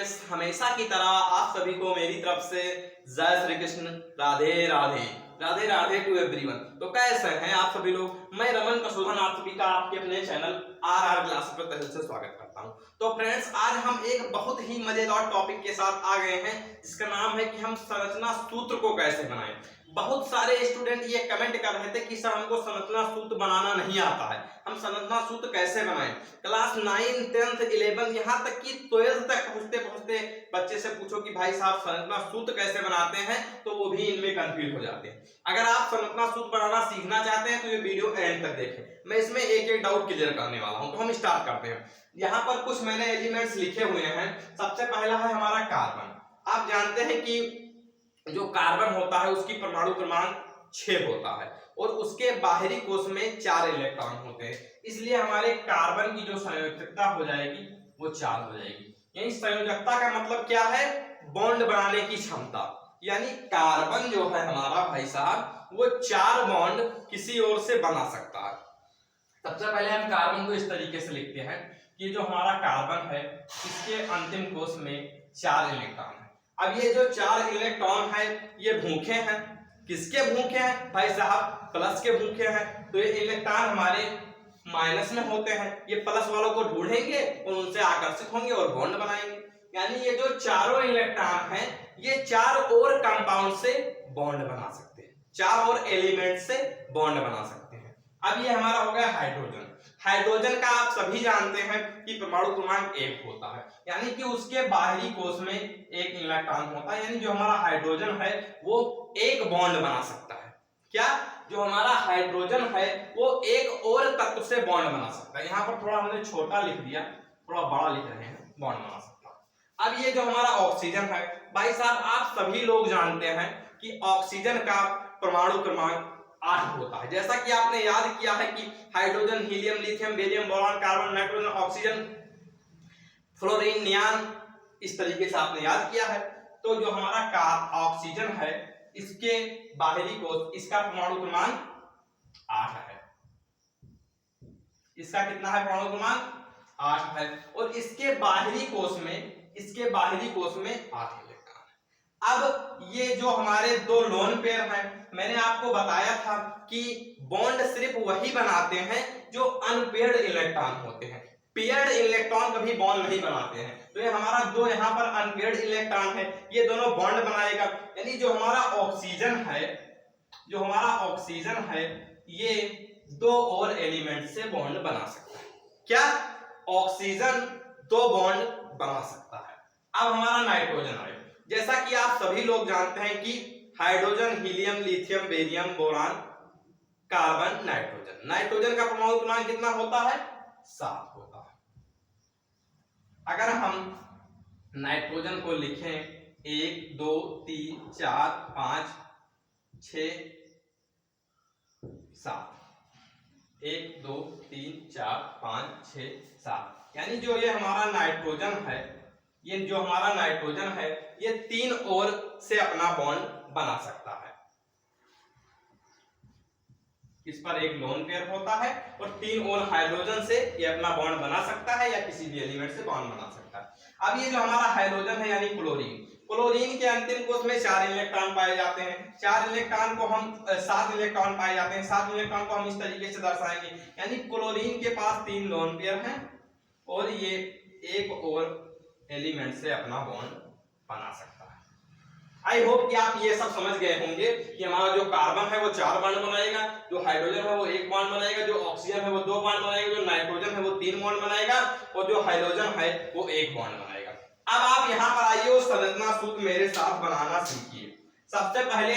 Friends, हमेशा की तरह आप सभी को मेरी तरफ से जय श्री कृष्ण, राधे राधे, राधे राधे टू एवरीवन। तो कैसे हैं आप सभी लोग? मैं रमन प्रशोधन आप सभी का आपके अपने चैनल आर क्लासेस पर तहे से स्वागत करता हूं। तो फ्रेंड्स, आज हम एक बहुत ही मजेदार टॉपिक के साथ आ गए हैं जिसका नाम है कि हम संरचना सूत्र को कैसे बनाएं। बहुत सारे स्टूडेंट ये कमेंट कर रहे थे कि सर हमको संरचना सूत्र बनाना नहीं आता है, हम संरचना सूत्र कैसे बनाएं। क्लास 9, 10, 11 यहाँ तक कि 12 तक पहुंचते पहुंचते बच्चे से पूछो कि भाई साहब संरचना सूत्र कैसे बनाते हैं, तो वो भी इनमें कंफ्यूज हो जाते हैं। अगर आप संरचना सूत्र बनाना सीखना चाहते हैं तो ये वीडियो एंड तक देखें, मैं इसमें एक एक डाउट क्लियर करने वाला हूं। तो हम स्टार्ट करते हैं। यहाँ पर कुछ मैंने एलिमेंट्स लिखे हुए हैं। सबसे पहला है हमारा कार्बन। आप जानते हैं कि जो कार्बन होता है उसकी परमाणु क्रमांक 6 होता है और उसके बाहरी कोश में 4 इलेक्ट्रॉन होते हैं, इसलिए हमारे कार्बन की जो संयोजकता हो जाएगी वो 4 हो जाएगी। यानी संयोजकता का मतलब क्या है? बॉन्ड बनाने की क्षमता। यानी कार्बन जो है हमारा भाई साहब वो 4 बॉन्ड किसी और से बना सकता है। सबसे पहले हम कार्बन को इस तरीके से लिखते हैं कि जो हमारा कार्बन है इसके अंतिम कोश में 4 इलेक्ट्रॉन है। अब ये जो 4 इलेक्ट्रॉन है ये भूखे हैं। किसके भूखे हैं भाई साहब? प्लस के भूखे हैं। तो ये इलेक्ट्रॉन हमारे माइनस में होते हैं, ये प्लस वालों को ढूंढेंगे और उनसे आकर्षित होंगे और बॉन्ड बनाएंगे। यानी ये जो चारों इलेक्ट्रॉन हैं ये 4 और कंपाउंड से बॉन्ड बना सकते हैं, 4 और एलिमेंट से बॉन्ड बना सकते हैं। अब ये हमारा हो गया हाइड्रोजन। हाइड्रोजन का आप सभी जानते हैं कि परमाणु क्रमांक 1 होता है, यानी कि उसके बाहरी कोश में 1 इलेक्ट्रॉन होता है। यानी जो हमारा हाइड्रोजन है वो एक बॉन्ड बना सकता है। क्या? जो हमारा हाइड्रोजन है वो एक और तत्व से बॉन्ड बना सकता है। यहाँ पर थोड़ा हमने छोटा लिख दिया, थोड़ा बड़ा लिख रहे हैं, बॉन्ड बना सकता है। अब ये जो हमारा ऑक्सीजन है भाई साहब, आप सभी लोग जानते हैं कि ऑक्सीजन का परमाणु क्रमांक 8 होता है। जैसा कि आपने याद किया है कि hydrogen, helium, lithium, barium, boron, carbon, nitrogen, oxygen, fluorine, neon, इस तरीके से आपने याद किया है। तो जो हमारा ऑक्सीजन है इसके बाहरी कोश, इसका परमाणु क्रमांक 8 है। इसका कितना है? परमाणु क्रमांक 8 है। और इसके बाहरी कोश में 8 इलेक्ट्रॉन। अब ये जो हमारे 2 लोन पेयर हैं, मैंने आपको बताया था कि बॉन्ड सिर्फ वही बनाते हैं जो अनपेयर्ड इलेक्ट्रॉन होते हैं। पेयर्ड इलेक्ट्रॉन कभी बॉन्ड नहीं बनाते हैं। तो ये हमारा 2 यहाँ पर अनपेयर्ड इलेक्ट्रॉन है, ये दोनों बॉन्ड बनाएगा। यानी जो हमारा ऑक्सीजन है ये 2 और एलिमेंट से बॉन्ड बना सकता है। क्या? ऑक्सीजन 2 बॉन्ड बना सकता है। अब हमारा नाइट्रोजन है। जैसा कि आप सभी लोग जानते हैं कि hydrogen, helium, lithium, barium, boron, carbon, nitrogen. Nitrogen का परमाणु क्रमांक कितना होता है? 7 होता है। अगर हम नाइट्रोजन को लिखें 1 2 3 4 5 6 7, 1 2 3 4 5 6 7, यानी जो ये हमारा नाइट्रोजन है, ये 3 और से अपना बॉन्ड बना सकता है। इस पर एक लोन पेयर होता है और 3 और हाइड्रोजन से ये अपना बॉन्ड बना सकता है या किसी भी एलिमेंट से बॉन्ड बना सकता है। अब ये जो हमारा हाइड्रोजन है यानी क्लोरीन के अंतिम कोश में 4 इलेक्ट्रॉन पाए जाते हैं। 7 इलेक्ट्रॉन पाए जाते हैं। 7 इलेक्ट्रॉन को हम इस तरीके से दर्शाएंगे, यानी क्लोरीन के पास 3 लोन पेयर हैं और ये एक और एलिमेंट से अपना बॉन्ड बना सकता है। आई होप कि आप ये सब समझ गए होंगे कि हमारा जो कार्बन है वो 4 बॉन्ड बनाएगा, जो हाइड्रोजन है वो 1 बॉन्ड बनाएगा, जो ऑक्सीजन है वो 2 बॉन्ड बनाएगा, जो नाइट्रोजन है वो 3 बॉन्ड बनाएगा और जो हाइड्रोजन है वो 1 बॉन्ड बनाएगा। अब आप यहाँ पर आइए और संरचना सूत्र मेरे साथ बनाना सीखिए। सबसे पहले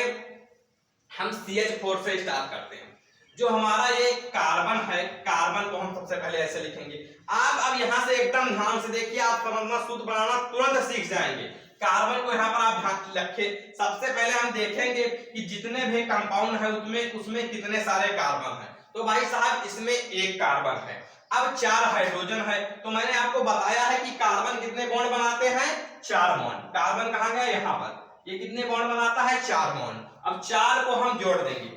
हम CH4 से स्टार्ट करते हैं। जो हमारा ये कार्बन है, कार्बन को हम सबसे पहले ऐसे लिखेंगे। आप अब यहाँ से एकदम ध्यान से देखिए, आप संरचना सूत्र बनाना तुरंत सीख जाएंगे। कार्बन को यहाँ पर आप ध्यान रखें। सबसे पहले हम देखेंगे कि जितने भी कंपाउंड है उसमें कितने सारे कार्बन है। तो भाई साहब इसमें 1 कार्बन है। अब 4 हाइड्रोजन है। तो मैंने आपको बताया है कि कार्बन कितने बॉन्ड बनाते हैं? 4 बॉन्ड। कार्बन कहाँ गया? यहाँ पर। ये कितने बॉन्ड बनाता है? 4 बॉन्ड। अब 4 को हम जोड़ देंगे,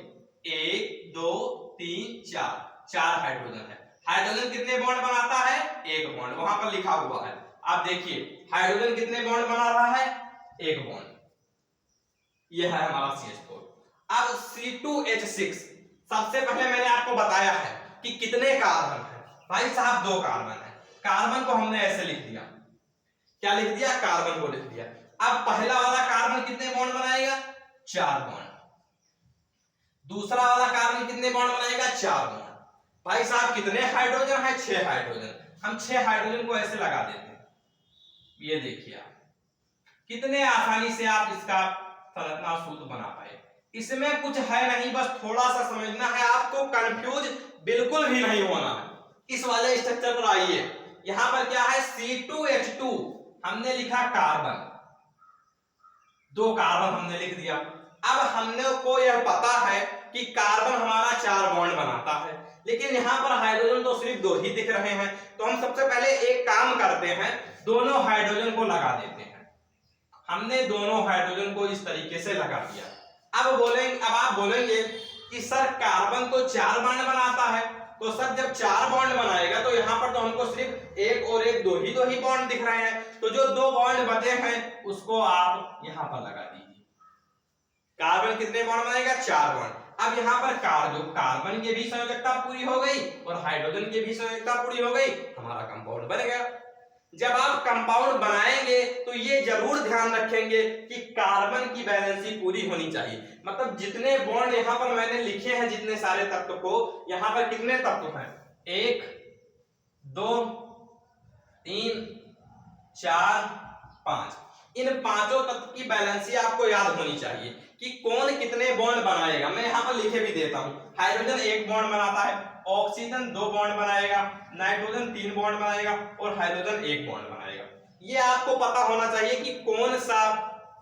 1 2 3 4 हाइड्रोजन है। हाइड्रोजन कितने बॉन्ड बनाता है? 1 बॉन्ड, वहां पर लिखा हुआ है। आप देखिए हाइड्रोजन कितने बॉन्ड बना रहा है, एक बॉन्ड, ये है हमारा CH4। अब C2H6, सबसे पहले मैंने आपको बताया है कि कितने कार्बन है, भाई साहब 2 कार्बन है। कार्बन को हमने ऐसे लिख दिया, क्या लिख दिया, कार्बन को लिख दिया। अब पहला वाला कार्बन कितने बॉन्ड बनाएगा, 4 बॉन्ड। दूसरा वाला कार्बन कितने बॉन्ड बनाएगा, 4 बॉन्ड। भाई साहब कितने हाइड्रोजन है, 6 हाइड्रोजन। हम 6 हाइड्रोजन को ऐसे लगा देते हैं, ये देखिए आप कितने आसानी से आप इसका संरचना सूत्र बना पाए। इसमें कुछ है नहीं, बस थोड़ा सा समझना है आपको, कंफ्यूज बिल्कुल भी नहीं होना है। इस वाले स्ट्रक्चर पर आइए, यहां पर क्या है, C2H2 हमने लिखा कार्बन, 2 कार्बन हमने लिख दिया। अब हमने को यह पता है कि कार्बन हमारा 4 बॉन्ड बनाता है, लेकिन यहाँ पर हाइड्रोजन तो सिर्फ 2 ही दिख रहे हैं। तो हम सबसे पहले एक काम करते हैं, दोनों हाइड्रोजन को लगा देते हैं। हमने दोनों हाइड्रोजन को इस तरीके से लगा दिया। अब आप बोलेंगे कि सर कार्बन तो 4 बॉन्ड बनाता है, तो सर जब 4 बॉन्ड बनाएगा तो यहाँ पर तो हमको सिर्फ 1 और 1 दो ही बॉन्ड दिख रहे हैं, तो जो 2 बॉन्ड बचे हैं उसको आप यहाँ पर लगा दीजिए। कार्बन कितने बॉन्ड बनाएगा, 4 बॉन्ड। अब यहाँ पर कार्बन की भी संयोजकता पूरी हो गई और हाइड्रोजन की भी संयोजकता पूरी हो गई, हमारा कंपाउंड बन गया। जब आप कंपाउंड बनाएंगे तो ये जरूर ध्यान रखेंगे कि कार्बन की वैलेंसी पूरी होनी चाहिए। मतलब जितने बॉन्ड यहाँ पर मैंने लिखे हैं, जितने सारे तत्व को, यहाँ पर कितने तत्व हैं, 1 2 3 4 5, इन पांचों तत्व की बैलेंसी आपको याद होनी चाहिए कि कौन कितने बॉन्ड बनाएगा। मैं यहाँ पर लिखे भी देता हूँ, हाइड्रोजन 1 बॉन्ड बनाता है, ऑक्सीजन 2 बॉन्ड बनाएगा, नाइट्रोजन 3 बॉन्ड बनाएगा और हाइड्रोजन 1 बॉन्ड बनाएगा। ये आपको पता होना चाहिए कि कौन सा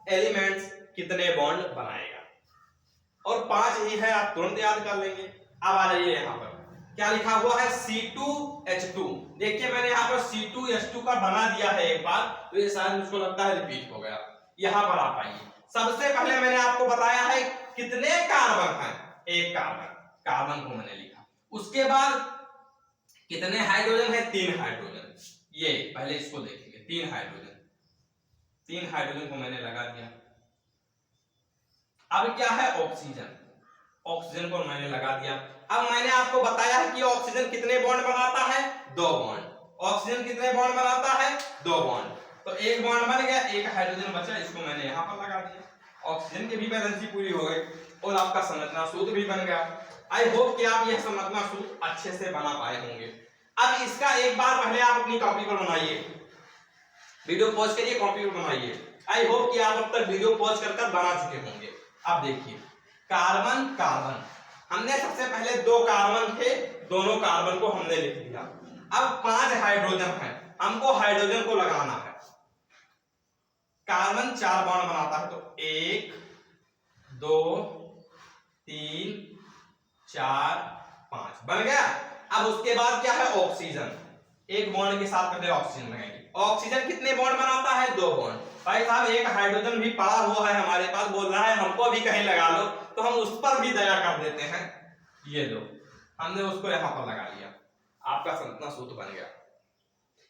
एलिमेंट्स कितने बॉन्ड बनाएगा, और 5 ही है, आप तुरंत याद कर लेंगे। अब आ जाइए यहाँ पर क्या लिखा हुआ है, C2H2। देखिए मैंने यहाँ पर C2H2 का बना दिया है एक बार, तो ये शायद मुझको लगता है रिपीट हो गया। यहाँ पर आप आइए, सबसे पहले मैंने आपको बताया है कितने कार्बन हैं, 1 कार्बन, कार्बन को मैंने लिखा। उसके बाद कितने हाइड्रोजन है, 3 हाइड्रोजन। ये पहले इसको देखेंगे, 3 हाइड्रोजन, 3 हाइड्रोजन को मैंने लगा दिया। अब क्या है, ऑक्सीजन, ऑक्सीजन को मैंने लगा दिया। अब मैंने आपको बताया है कि ऑक्सीजन कितने बॉन्ड बनाता है, 2 बॉन्ड। ऑक्सीजन कितने बॉन्ड बनाता है, 2 बॉन्ड। तो 1 बॉन्ड बन गया, 1 हाइड्रोजन बचा, इसको मैंने यहाँ पर लगा दिया। ऑक्सीजन की भी बैलेंसी पूरी हो गई और आपका संरचना सूत्र भी बन गया। आई होप कि आप यह संरचना सूत्र अच्छे से बना पाए होंगे। अब इसका एक बार पहले आप अपनी कॉपी पर बनाइए, वीडियो पॉज करिए, कॉपी पर बनाइए। आई होप कि आप अब तक वीडियो पॉज कर बना चुके होंगे। अब देखिए कार्बन कार्बन, हमने सबसे पहले 2 कार्बन थे, दोनों कार्बन को हमने लिख दिया। अब 5 हाइड्रोजन है, हमको हाइड्रोजन को लगाना है। कार्बन 4 बॉन्ड बनाता है, तो 1 2 3 4 5 बन गया। अब उसके बाद क्या है, ऑक्सीजन, 1 बॉन्ड के साथ पहले ऑक्सीजन लगाएंगे। ऑक्सीजन कितने बॉन्ड बनाता है, 2 बॉन्ड। भाई साहब 1 हाइड्रोजन भी पड़ा हुआ है हमारे पास, बोल रहा है हमको भी कहीं लगा लो, तो हम उस पर भी दया कर देते हैं। ये लो, हमने उसको यहाँ पर लगा लिया, आपका संरचना सूत्र बन गया।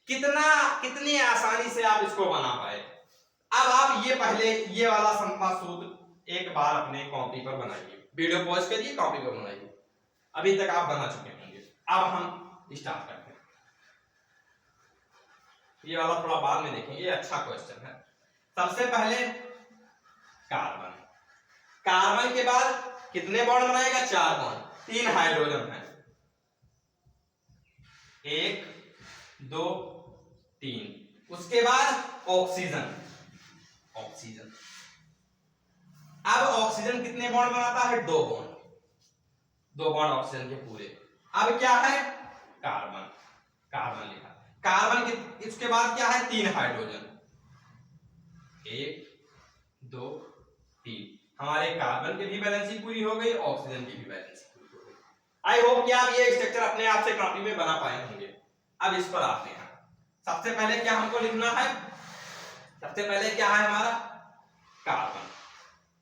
कितनी आसानी से आप इसको बना पाए। अब आप ये पहले ये वाला संरचना सूत्र एक बार अपने कॉपी पर बनाइए, वीडियो पॉज करिए, कॉपी पर बनाइए। अभी तक आप बना चुके होंगे। अब हम स्टार्ट करते हैं। ये वाला थोड़ा बाद में देखेंगे, ये अच्छा क्वेश्चन है। सबसे पहले कार्बन, कार्बन के बाद कितने बॉन्ड बनाएगा, 4 बॉन्ड, 3 हाइड्रोजन है, 1 2 3। उसके बाद ऑक्सीजन, ऑक्सीजन, अब ऑक्सीजन कितने बॉन्ड बनाता है, 2 बॉन्ड, 2 बॉन्ड ऑक्सीजन के पूरे। अब क्या है, कार्बन, कार्बन लिखा। कार्बन के इसके बाद क्या है, 3 हाइड्रोजन, 1 2 3। हमारे कार्बन की भी बैलेंसी पूरी हो गई, ऑक्सीजन की भी बैलेंसी पूरी हो गई। आई होप कि आप ये स्ट्रक्चर अपने आप से कॉपी में बना पाए होंगे। अब इस पर आते हैं। सबसे पहले क्या हमको लिखना है, सबसे पहले क्या है हमारा, कार्बन।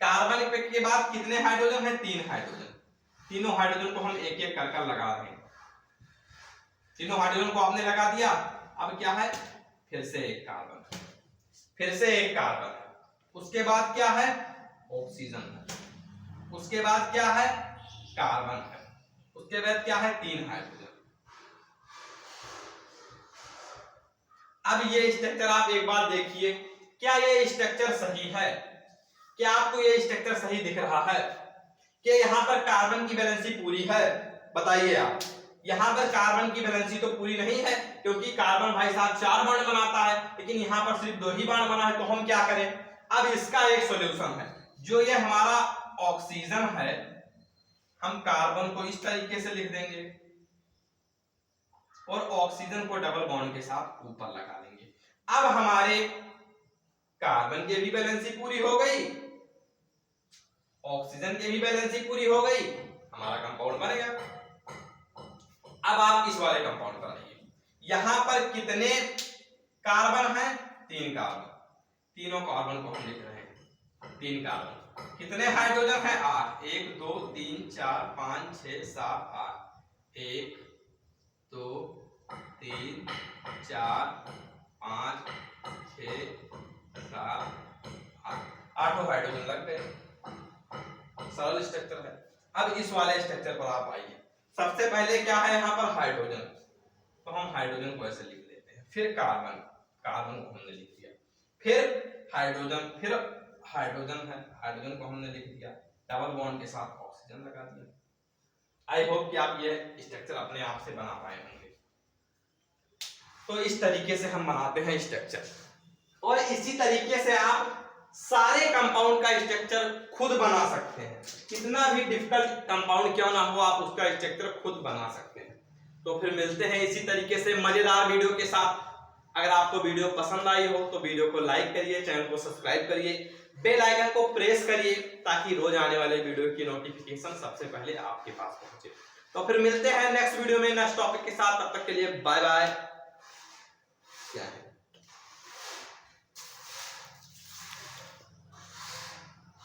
कार्बन के बाद कितने हाइड्रोजन है, 3 हाइड्रोजन। तीनों हाइड्रोजन को हम एक एक कर लगा रहे हैं। तीनों हाइड्रोजन को आपने लगा दिया। अब क्या है, फिर से एक कार्बन, फिर से एक कार्बन, उसके बाद क्या है, ऑक्सीजन है, उसके बाद क्या है, कार्बन है, उसके बाद क्या है, 3 हाइड्रोजन। अब ये स्ट्रक्चर आप एक बार देखिए, क्या ये स्ट्रक्चर सही है? क्या आपको ये स्ट्रक्चर सही दिख रहा है? कि यहाँ पर कार्बन की वैलेंसी पूरी है? बताइए आप, यहाँ पर कार्बन की वैलेंसी तो पूरी नहीं है, क्योंकि कार्बन भाई साहब 4 बॉन्ड बनाता है, लेकिन यहाँ पर सिर्फ 2 ही बॉन्ड बना है। तो हम क्या करें, अब इसका एक सॉल्यूशन है, जो ये हमारा ऑक्सीजन है, हम कार्बन को इस तरीके से लिख देंगे और ऑक्सीजन को डबल बॉन्ड के साथ ऊपर लगा देंगे। अब हमारे कार्बन की भी वैलेंसी पूरी हो गई, ऑक्सीजन की भी वैलेंसी पूरी हो गई, हमारा कंपाउंड बनेगा। अब आप इस वाले कंपाउंड पर आइए, यहां पर कितने कार्बन हैं, 3 कार्बन, तीनों कार्बन को हम लिख रहे हैं 3 कार्बन। कितने हाइड्रोजन हैं, 8, 1 2 3 4 5 6 7 8, 1 2 3 4 5 6 7 8, 8 हाइड्रोजन लग गए। सरल स्ट्रक्चर है। अब इस वाले स्ट्रक्चर पर आप आइए, सबसे पहले क्या है यहाँ पर, हाइड्रोजन, तो हम हाइड्रोजन को ऐसे लिख लेते हैं, फिर कार्बन, कार्बन को हमने लिख दिया, फिर हाइड्रोजन, फिर हाइड्रोजन है, हाइड्रोजन को हमने लिख दिया, डबल बॉन्ड के साथ ऑक्सीजन लगा दिया। आई होप कि आप ये स्ट्रक्चर अपने आप से बना पाए होंगे। तो इस तरीके से हम बनाते हैं स्ट्रक्चर, और इसी तरीके से आप सारे कंपाउंड का स्ट्रक्चर खुद बना सकते हैं। कितना भी डिफिकल्ट कंपाउंड क्यों ना हो, आप उसका स्ट्रक्चर खुद बना सकते हैं। तो फिर मिलते हैं इसी तरीके से मजेदार वीडियो के साथ। अगर आपको वीडियो पसंद आई हो तो वीडियो को लाइक करिए, चैनल को सब्सक्राइब करिए, बेल आइकन को प्रेस करिए, ताकि रोज आने वाले वीडियो की नोटिफिकेशन सबसे पहले आपके पास पहुंचे। तो फिर मिलते हैं नेक्स्ट वीडियो में नेक्स्ट टॉपिक के साथ, तब तक के लिए बाय बाय। क्या है